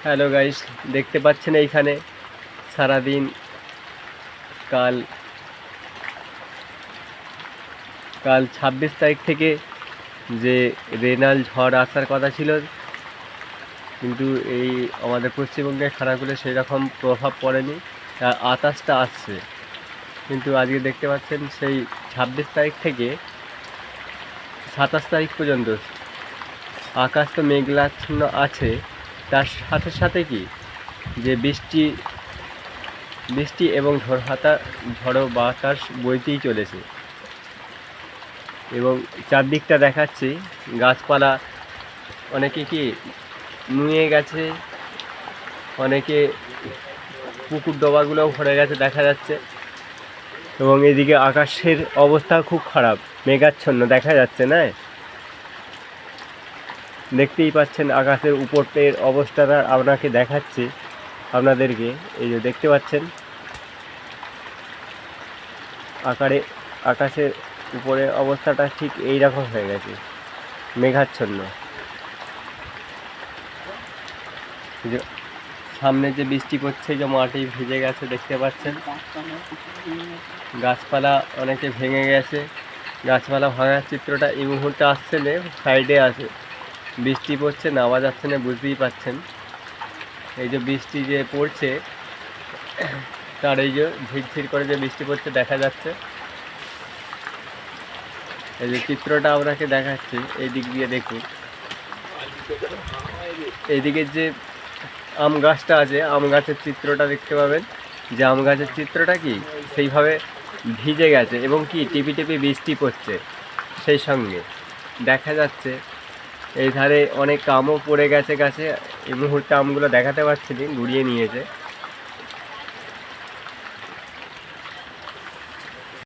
Hello guys, দেখতে পাচ্ছেন এইখানে সারাদিন কাল কাল 26 তারিখ থেকে যে রেনাল ঝড় আসার কথা ছিল, কিন্তু এই আমাদের পশ্চিমবঙ্গের খানাকুলে সেই রকম প্রভাব পড়েনি। 28টা আসছে, কিন্তু আজকে দেখতে পাচ্ছেন সেই 26 তারিখ থেকে 27 তারিখ পর্যন্ত আকাশ তো মেঘাচ্ছন্ন আছে। তার সাথে সাথে কি যে বৃষ্টি এবং ঝড়ো বাতাস বইতেই চলেছে। এবং চারদিকটা দেখাচ্ছি, গাছপালা অনেকে কি নুয়ে গেছে, অনেকে পুকুর ডোবাগুলোও ভরে গেছে দেখা যাচ্ছে। এবং এদিকে আকাশের অবস্থা খুব খারাপ, মেঘাচ্ছন্ন দেখা যাচ্ছে না, দেখতেই পাচ্ছেন আকাশের উপরের অবস্থাটা আপনাকে দেখাচ্ছি আপনাদেরকে। এই যে দেখতে পাচ্ছেন আকাশের উপরের অবস্থাটা ঠিক এই রকম হয়ে গেছে, মেঘাচ্ছন্ন। যে সামনে যে বৃষ্টি পড়ছে, যে মাটি ভিজে গেছে দেখতে পাচ্ছেন, গাছপালা অনেকে ভেঙে গেছে। গাছপালা ভাঙার চিত্রটা এই মুহূর্তে আসছে না, সাইডে আছে, বৃষ্টি পড়ছে, নামা যাচ্ছে না, বুঝতেই পাচ্ছেন। এই যে বৃষ্টি যে পড়ছে, তার এই যে ঝিরঝির করে যে বৃষ্টি পড়ছে দেখা যাচ্ছে। এই যে চিত্রটা আপনাকে দেখাচ্ছি, এই দিক দিয়ে দেখুন। এইদিকে যে আম গাছটা আছে, আম গাছের চিত্রটা দেখতে পাবেন, যে আম গাছের চিত্রটা কি সেইভাবে ভিজে গেছে এবং কি টিপি টিপি বৃষ্টি পড়ছে। সেই সঙ্গে দেখা যাচ্ছে এই ধারে অনেক আমও পড়ে গেছে গাছে। এই মুহূর্তে আমগুলো দেখাতে পারছি না, গুড়িয়ে নিয়েছে।